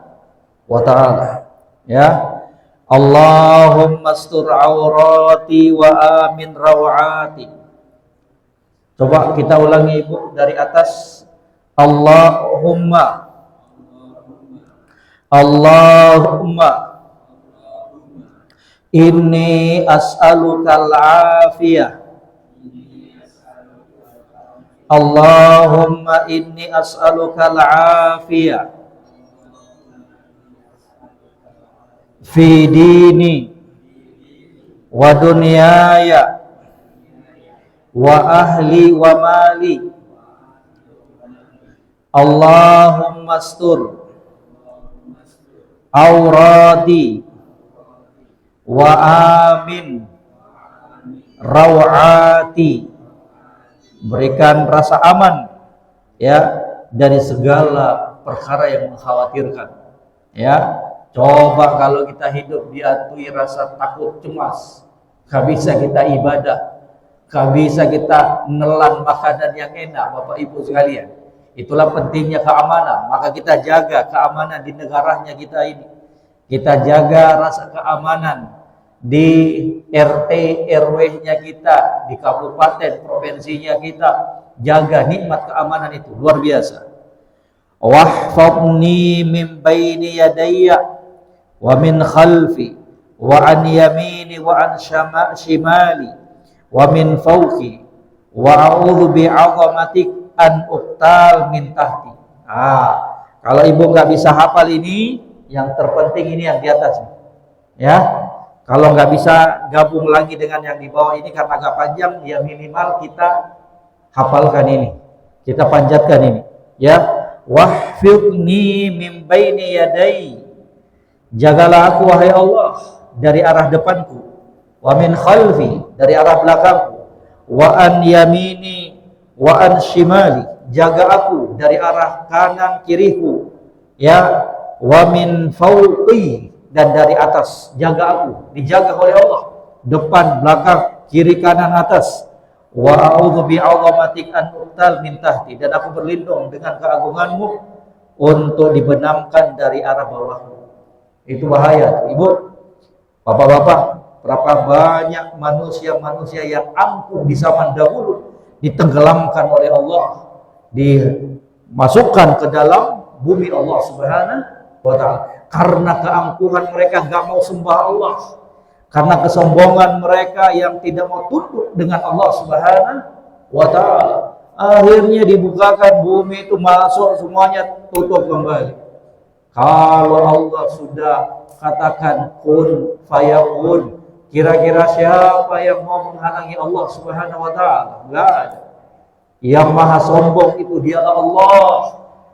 wa ta'ala. Ya, Allahumma astur aurati wa amin rawati. Coba kita ulangi Ibu dari atas. Allahumma, Allahumma inni as'alukal afiyah. Allahumma inni as'alukal afiyah fi dini wa dunyaya wa ahli wa mali. Allahumma astur aurati wa amin rawati. Berikan rasa aman, ya, dari segala perkara yang mengkhawatirkan. Ya, coba kalau kita hidup dihantui rasa takut, cemas, gak bisa kita ibadah, gak bisa kita nelan makanan yang enak, Bapak Ibu sekalian. Itulah pentingnya keamanan. Maka kita jaga keamanan di negaranya kita ini. Kita jaga rasa keamanan di RT RW-nya kita, di kabupaten provinsinya kita. Jaga nikmat keamanan itu luar biasa. Wahfadni min baini yadayya wa min khalfi wa an yamini wa an shimali wa min fawqi wa a'udzu bi'azamatik an uqtal min tahti. Kalau Ibu nggak bisa hafal ini, yang terpenting ini yang di atas. Ya, kalau nggak bisa gabung lagi dengan yang di bawah ini karena agak panjang, ya minimal kita hafalkan ini, kita panjatkan ini. Ya, wahfiqni min baini yadai. Jagalah aku wahai Allah dari arah depanku, wa min khalfi, dari arah belakangku, wa an yamini wa an shimali, jaga aku dari arah kanan kiriku, ya, wa min fawqi, dan dari atas, jaga aku, dijaga oleh Allah, depan belakang kiri kanan atas, wa a'udzu bi'azamatik an uqtal min tahti, dan aku berlindung dengan keagunganmu untuk dibenamkan dari arah bawahmu. Itu bahaya, Ibu, Bapak-bapak. Berapa banyak manusia-manusia yang angkuh di zaman dahulu ditenggelamkan oleh Allah, dimasukkan ke dalam bumi Allah Subhanahu wa ta'ala karena keangkuhan mereka, gak mau sembah Allah, karena kesombongan mereka yang tidak mau tunduk dengan Allah Subhanahu wa ta'ala. Akhirnya dibukakan bumi itu, masuk semuanya, tutup kembali. Kalau Allah sudah katakan kun fayakun, kira-kira siapa yang mau menghalangi Allah Subhanahu wa ta'ala? Enggak ada. Yang maha sombong itu dialah Allah,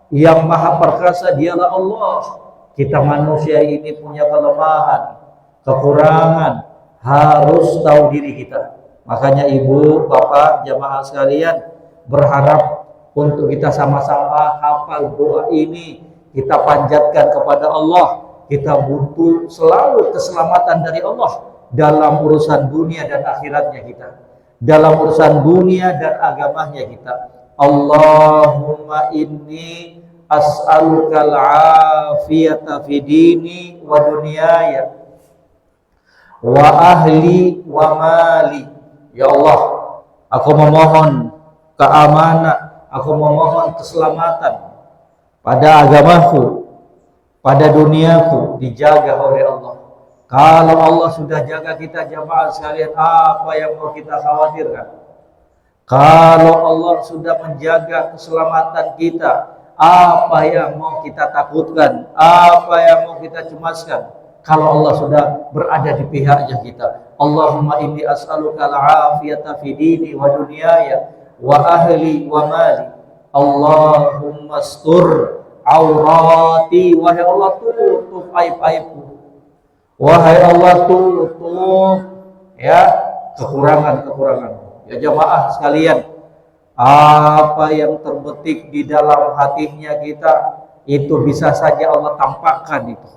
yang maha perkasa dialah Allah. Kita manusia ini punya kelemahan, kekurangan, harus tahu diri kita. Makanya ibu, bapak, jamaah sekalian, berharap untuk kita sama-sama hafal doa ini, kita panjatkan kepada Allah. Kita butuh selalu keselamatan dari Allah dalam urusan dunia dan akhiratnya kita, dalam urusan dunia dan agamanya kita. Allahumma inni as'alukal afiyata fi dini wa dunyaya wa ahli wa mali. Ya Allah, aku memohon keamanan, aku memohon keselamatan pada agamaku, pada duniaku, dijaga oleh Allah. Kalau Allah sudah jaga kita, jamaah sekalian, apa yang mau kita khawatirkan? Kalau Allah sudah menjaga keselamatan kita, apa yang mau kita takutkan? Apa yang mau kita cemaskan? Kalau Allah sudah berada di pihaknya kita. Allahumma inni as'aluka al-afiyata fi dini wa dunyaya wa ahli wa mali. Allahumma astur aurati, wahai Allah tutup aib-aibku, wahai Allah tutup ya kekurangan-kekurangan. Ya jamaah sekalian, apa yang terbetik di dalam hatinya kita itu bisa saja Allah tampakkan, itu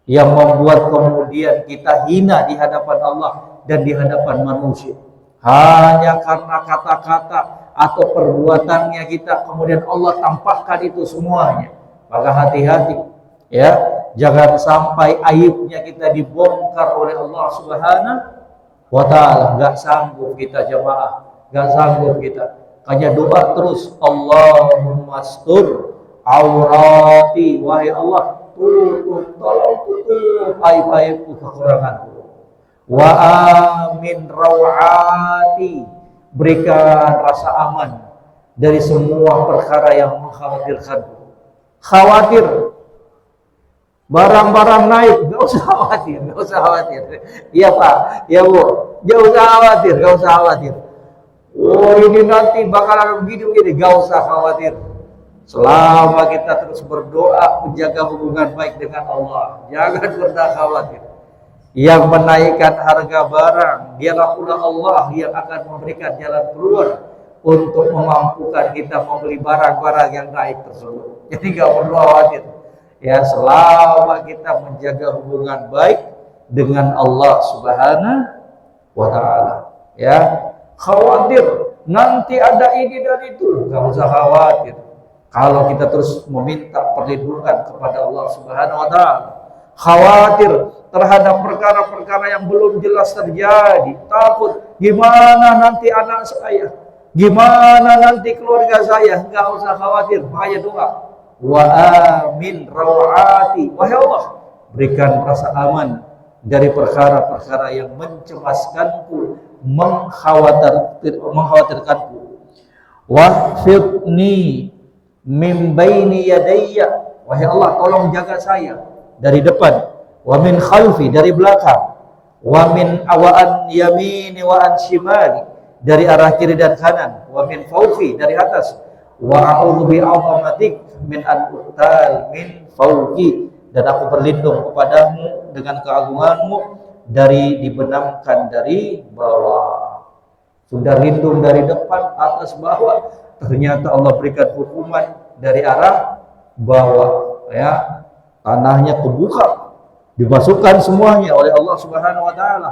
yang membuat kemudian kita hina di hadapan Allah dan di hadapan manusia. Hanya karena kata-kata atau perbuatannya kita, kemudian Allah tampakkan itu semuanya. Maka hati-hati ya, jangan sampai aibnya kita dibongkar oleh Allah Subhanahu wa ta'ala. Gak sanggup kita jamaah, gak sanggup kita. Hanya doa terus, Allahumma astur aurati, wahai Allah tutup, tolong tutup aib-aibku, kekuranganku. Wa amin rawati, berikan rasa aman dari semua perkara yang mengkhawatirkanku. Khawatir barang-barang naik, gak usah khawatir, gak usah khawatir. Iya Pak, ya Bu, gak usah khawatir, gak usah khawatir. Oh ini nanti bakalan begini-begini, gak usah khawatir. Selama kita terus berdoa, menjaga hubungan baik dengan Allah, jangan pernah khawatir. Yang menaikkan harga barang, dialah pula Allah yang akan memberikan jalan keluar untuk memampukan kita membeli barang-barang yang naik tersebut. Jadi gak perlu khawatir. Ya, selama kita menjaga hubungan baik dengan Allah Subhanahu wa ta'ala. Ya, khawatir nanti ada ini dan itu, gak usah khawatir. Kalau kita terus meminta perlindungan kepada Allah Subhanahu wa ta'ala, khawatir terhadap perkara-perkara yang belum jelas terjadi, takut gimana nanti anak saya, gimana nanti keluarga saya, enggak usah khawatir, hanya doa. Wa amin rawati, wahai Allah berikan rasa aman dari perkara-perkara yang mencemaskanku, mengkhawatirkanku. Wahfidni min baini yadayya, wahai Allah tolong jaga saya dari depan, wa min khalfi, dari belakang, wa min awaan yamini wa an shimali, dari arah kiri dan kanan, wa min fawqi, dari atas, wa a'udzu bi'azamatik min an uqtal min fawqi, dan aku berlindung kepadamu dengan keagunganmu dari dibenamkan dari bawah. Sudah lindung dari depan, atas, bawah, ternyata Allah berikan hukuman dari arah bawah, ya, tanahnya kebuka, dimasukkan semuanya oleh Allah Subhanahu wa ta'ala.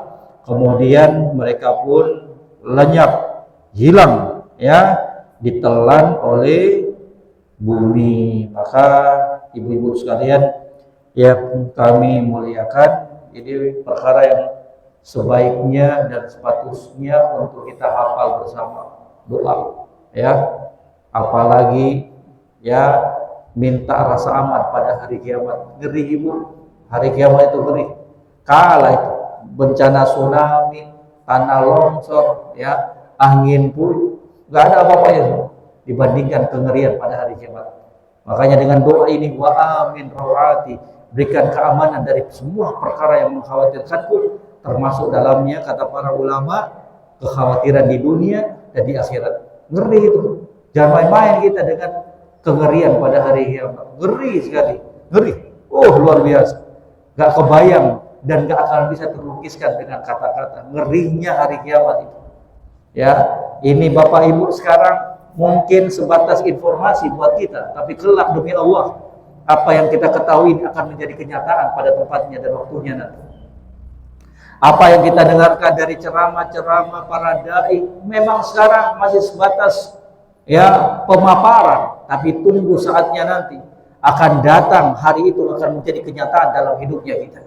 Kemudian mereka pun lenyap hilang, ya, ditelan oleh bumi. Maka ibu-ibu sekalian yang kami muliakan, ini perkara yang sebaiknya dan sepatutnya untuk kita hafal bersama, doa, ya. Apalagi ya minta rasa aman pada hari kiamat. Ngeri ibu, hari kiamat itu ngeri. Kalah itu bencana tsunami, tanah longsor, ya, angin pun nggak ada apa-apanya dibandingkan kengerian pada hari kiamat. Makanya dengan doa ini, wa amin rawati, berikan keamanan dari semua perkara yang mengkhawatirkanku, termasuk dalamnya kata para ulama kekhawatiran di dunia dan di akhirat. Ngeri itu. Jangan main-main kita dengan kengerian pada hari kiamat. Ngeri sekali, ngeri. Oh, luar biasa. Gak kebayang dan gak akan bisa terlukiskan dengan kata-kata ngerinya hari kiamat itu. Ya, ini Bapak Ibu sekarang mungkin sebatas informasi buat kita, tapi kelak demi Allah, apa yang kita ketahui akan menjadi kenyataan pada tempatnya dan waktunya nanti. Apa yang kita dengarkan dari ceramah-ceramah para dai memang sekarang masih sebatas ya pemaparan, tapi tunggu saatnya nanti akan datang hari itu akan menjadi kenyataan dalam hidupnya kita,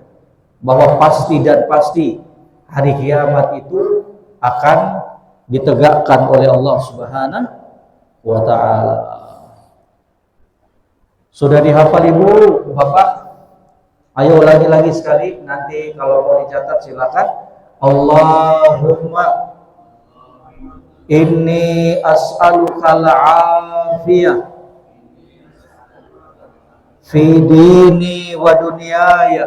bahwa pasti dan pasti hari kiamat itu akan ditegakkan oleh Allah Subhanahu wa ta'ala. Sudah dihafal ibu, bapak? Ayo ulangi lagi sekali, nanti kalau mau dicatat silakan. Allahumma inni as'aluka al-afiyah fi dini wa dunyaya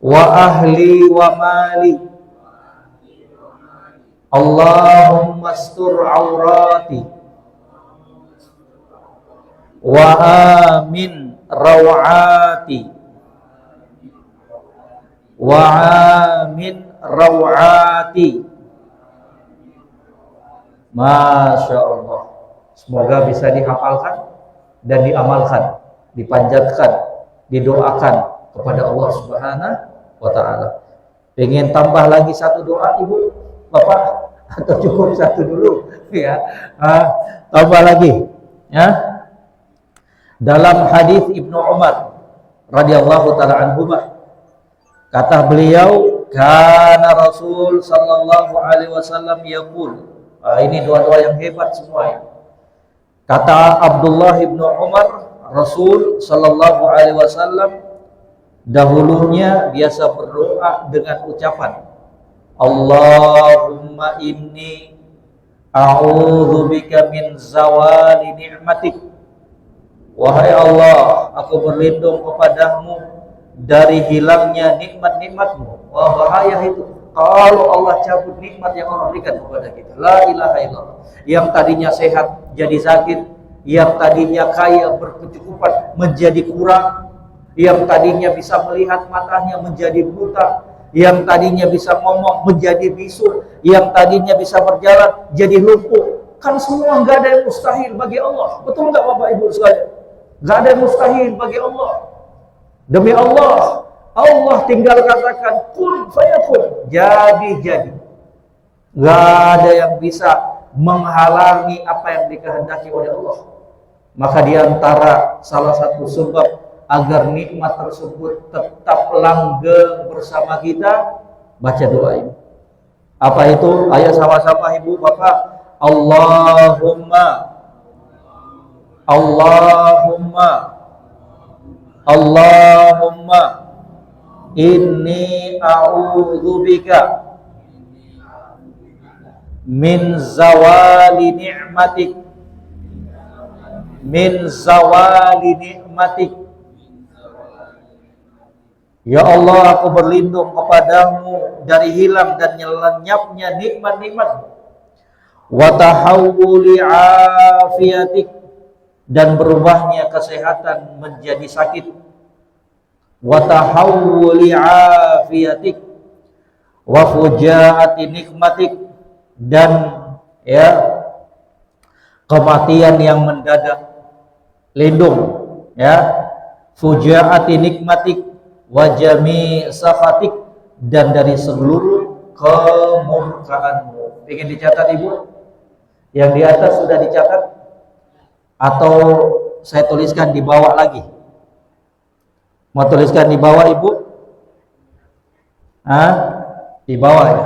wa ahli wa mali. Allahumma astur aurati wa amin rawati wa amin rawati. Masya Allah. Semoga bisa dihafalkan dan diamalkan, dipanjatkan, didoakan kepada Allah Subhanahu wa ta'ala. Pengen tambah lagi satu doa ibu, bapak, atau cukup satu dulu ya? Tambah lagi ya. Dalam hadis Ibnu Umar radhiyallahu taala anhu, kata beliau, kana Rasul sallallahu alaihi wasallam yaqul. Ini doa-doa yang hebat semua ya. Kata Abdullah ibnu Umar, Rasul sallallahu alaihi wasallam dahulunya biasa berdoa dengan ucapan, Allahumma inni a'udzubika min zawali ni'matik. Wahai Allah, aku berlindung kepadamu dari hilangnya nikmat-nikmatmu. Wah, bahaya itu kalau Allah cabut nikmat yang Allah berikan kepada kita. La ilaha illallah. Yang tadinya sehat jadi sakit, yang tadinya kaya berkecukupan menjadi kurang, yang tadinya bisa melihat matanya menjadi buta, yang tadinya bisa ngomong menjadi bisu, yang tadinya bisa berjalan jadi lumpuh. Kan semua nggak ada yang mustahil bagi Allah. Betul nggak Bapak Ibu sekalian? Nggak ada yang mustahil bagi Allah. Demi Allah, Allah tinggal katakan kun fayakun, jadi. Nggak ada yang bisa menghalangi apa yang dikehendaki oleh Allah. Maka diantara salah satu sebab agar nikmat tersebut tetap langgeng bersama kita, baca doa ini. Apa itu? Ayo sama-sama ibu bapak. Allahumma inni a'udzubika min zawali ni'matik, Ya Allah, aku berlindung kepadamu dari hilang dan lenyapnya nikmat-nikmat. Wa tahawuli afiyatik, dan berubahnya kesehatan menjadi sakit. Wa tahawuli afiyatik wa fujaati nikmatik, dan ya kematian yang mendadak. Lindung ya, fujaati nikmatik wa jami' sakhatik, dan dari seluruh kemurkaanmu. Ingin dicatat ibu? Yang di atas sudah dicatat? Atau saya tuliskan di bawah lagi? Mau tuliskan di bawah ibu? Di bawah ya?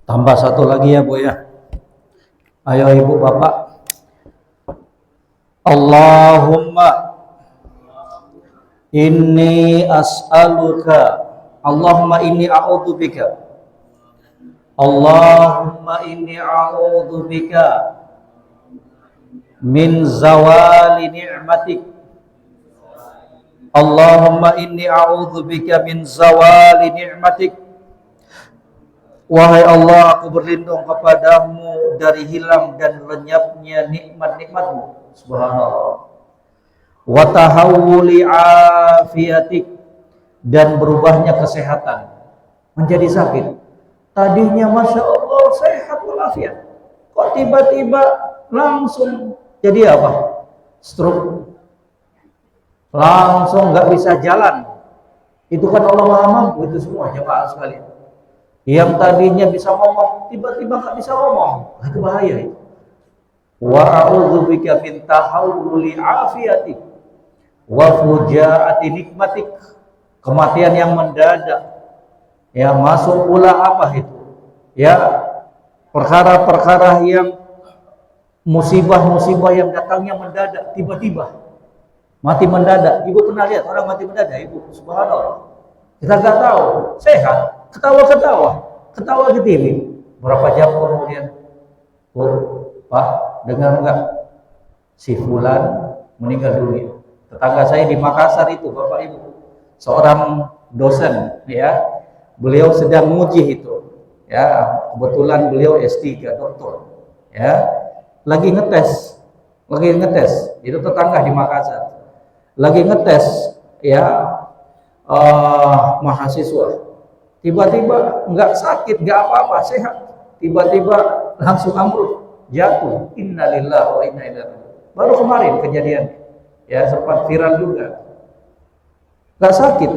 Tambah satu lagi ya Bu ya. Ayo ibu bapak. Allahumma inni as'aluka. Allahumma inni a'udzubika. Allahumma inni a'udzubika min zawali ni'matik. Allahumma inni a'udzubika min zawali ni'matik. Wahai Allah, aku berlindung kepadamu dari hilang dan lenyapnya nikmat-nikmatmu. Subhanallah. Wa tahawuli afiatik, dan berubahnya kesehatan menjadi sakit. Tadinya Masya Allah sehat walafiat, kok tiba-tiba langsung jadi apa? Stroke. Langsung nggak bisa jalan. Itu kan Allah Maha Mampu itu semua jemaah sekalian. Yang tadinya bisa ngomong, tiba-tiba nggak bisa ngomong, itu bahaya itu. Wa a'udzubika min tahawuli afiatik wa fujaati nikmatik, kematian yang mendadak. Ya, masuk pula apa itu? Ya, perkara-perkara yang musibah-musibah yang datangnya mendadak, tiba-tiba mati mendadak. Ibu pernah lihat orang mati mendadak, Ibu? Subhanallah. Kita nggak tahu, sehat, ketawa ke TV. Berapa jam kemudian, Pak, dengar nggak? Si Fulan meninggal dunia. Tetangga saya di Makassar itu, Bapak Ibu, seorang dosen, ya, beliau sedang menguji itu, ya, kebetulan beliau S3 doktor, ya, lagi ngetes, itu tetangga di Makassar, lagi ngetes, ya, mahasiswa. Tiba-tiba nggak sakit, nggak apa-apa, sehat. Tiba-tiba langsung ambruk, jatuh. Innalillahi wa inna ilaihi raji'un. Baru kemarin kejadian, ya, sempat viral juga. Nggak sakit,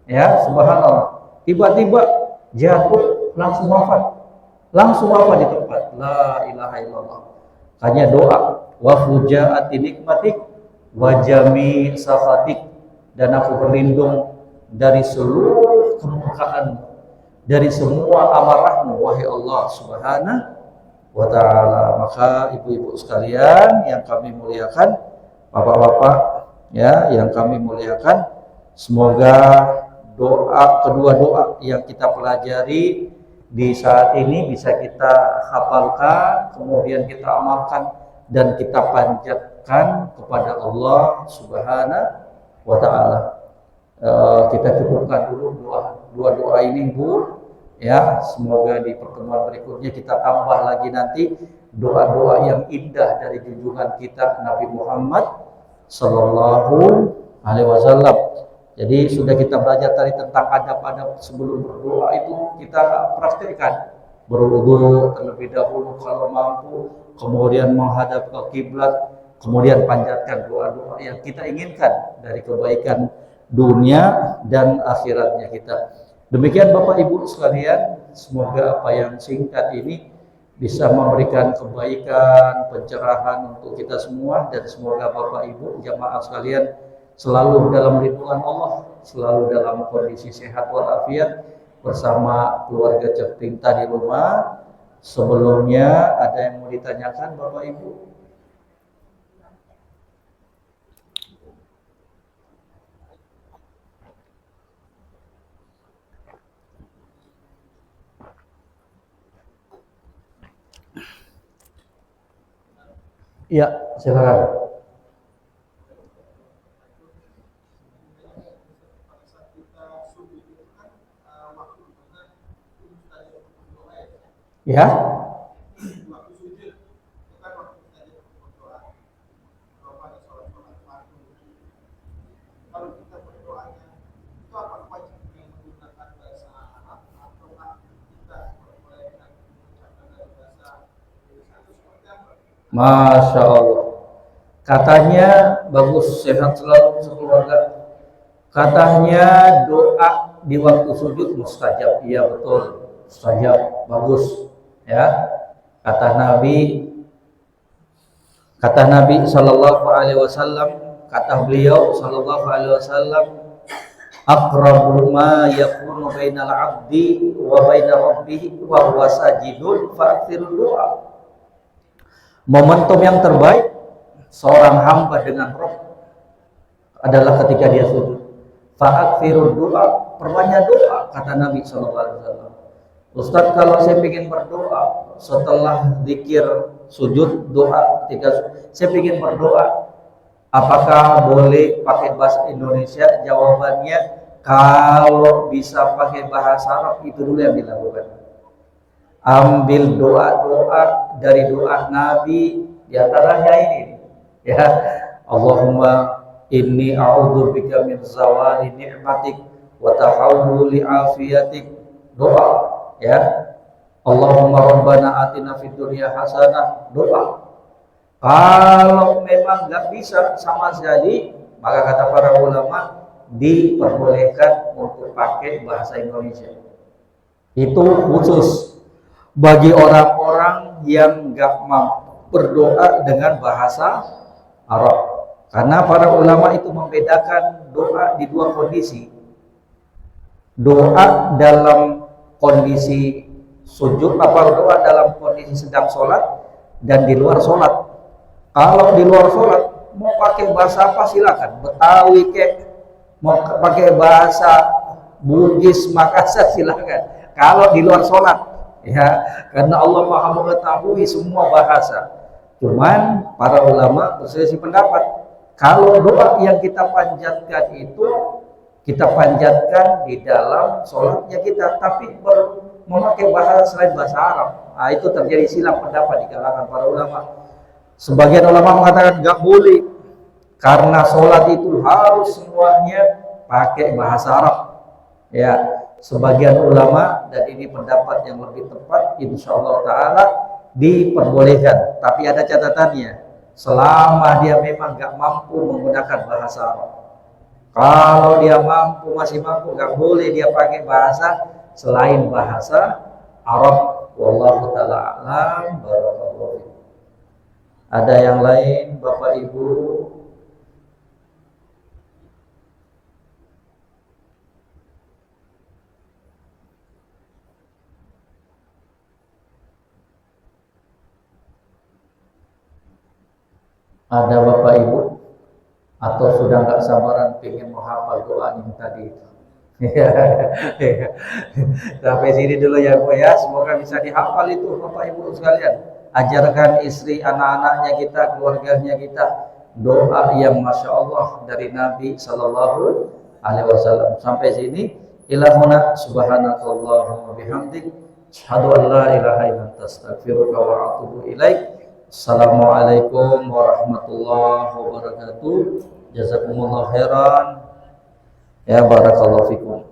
ya, subhanallah. Tiba-tiba jatuh, langsung wafat di tempat. La ilaha illallah. Hanya doa, wa fujaati nikmatik wa jami safatik, dan aku berlindung dari seluruh kemurkaan, dari semua amarahmu, wahai Allah Subhanahu wa ta'ala. Maka ibu-ibu sekalian yang kami muliakan, bapak-bapak, ya, yang kami muliakan, Semoga kedua doa yang kita pelajari di saat ini bisa kita hafalkan, kemudian kita amalkan dan kita panjatkan kepada Allah Subhanahu wa taala. Kita cukupkan dulu dua doa ini, Bu. Ya, semoga di pertemuan berikutnya kita tambah lagi nanti doa-doa yang indah dari junjungan kita Nabi Muhammad Sallallahu Alaihi Wasallam. Jadi sudah kita belajar tadi tentang adab-adab sebelum berdoa, itu kita praktekkan. Berwudu terlebih dahulu kalau mampu, kemudian menghadap ke kiblat, kemudian panjatkan doa-doa yang kita inginkan dari kebaikan dunia dan akhiratnya kita. Demikian Bapak Ibu sekalian, semoga apa yang singkat ini bisa memberikan kebaikan, pencerahan untuk kita semua, dan semoga Bapak Ibu jamaah sekalian selalu dalam lindungan Allah, selalu dalam kondisi sehat walafiat bersama keluarga tercinta di rumah. Sebelumnya ada yang mau ditanyakan Bapak Ibu? Ya, silakan. Ya. Masya Allah. Katanya bagus, sehat selalu sekeluarga. Katanya doa di waktu sujud mustajab. Iya betul, mustajab, bagus. Ya, kata Nabi Shallallahu Alaihi Wasallam, kata beliau Shallallahu Alaihi Wasallam, aqrabu ma yakunu bainal abdi wa baina rabbih wa huwa sajidun fa'thirul doa. Momentum yang terbaik seorang hamba dengan Rabb adalah ketika dia sujud. Fa'thirul doa, perbanyak doa, kata Nabi Shallallahu Alaihi Wasallam. Ustaz, kalau saya ingin berdoa setelah zikir sujud, doa ketika saya ingin berdoa, apakah boleh pakai bahasa Indonesia? Jawabannya, kalau bisa pakai bahasa Arab, itu dulu yang dilakukan. Ambil doa-doa dari doa Nabi, di antaranya ini, ya, Allahumma inni a'udzubika min zawali ni'matik wa tahawuli afiyatik. Doa, ya, Allahumma rabbana atina fid dunya hasanah. Doa. Kalau memang nggak bisa sama sekali, maka kata para ulama diperbolehkan untuk pakai bahasa Indonesia. Itu khusus bagi orang-orang yang nggak mampu berdoa dengan bahasa Arab. Karena para ulama itu membedakan doa di dua kondisi. Doa dalam kondisi sujud, doa dalam kondisi sedang sholat, dan di luar sholat. Kalau di luar sholat mau pakai bahasa apa silakan, Betawi kek, mau pakai bahasa Bugis Makassar silakan. Kalau di luar sholat, ya, karena Allah Maha mengetahui semua bahasa. Cuman para ulama berselisih pendapat. Kalau doa yang kita panjatkan itu kita panjatkan di dalam sholatnya kita, tapi memakai bahasa selain bahasa Arab. Nah, itu terjadi silang pendapat di kalangan para ulama. Sebagian ulama mengatakan nggak boleh, karena sholat itu harus semuanya pakai bahasa Arab. Ya, sebagian ulama, dan ini pendapat yang lebih tepat, insya Allah Taala diperbolehkan. Tapi ada catatannya, selama dia memang nggak mampu menggunakan bahasa Arab. Kalau dia masih mampu, nggak boleh dia pakai bahasa selain bahasa Arab. Wallahu ta'ala a'lam. Barakallahu. Ada yang lain, Bapak Ibu? Ada Bapak Ibu? atau sudah nggak sabaran pengen menghafal doa yang tadi itu. Sampai sini dulu ya Bu ya, semoga bisa dihafal itu Bapak Ibu sekalian. Ajarkan istri, anak-anaknya kita, keluarganya kita doa yang Masya Allah dari Nabi Sallallahu Alaihi Wasallam. Sampai sini, ilahuna subhanakallahumma bihamdik, asyhadu an la ilaha illa anta astaghfiruka wa atubu ilaik. Assalamualaikum warahmatullahi wabarakatuh. Jazakumullah khairan. Ya barakallahu fikum.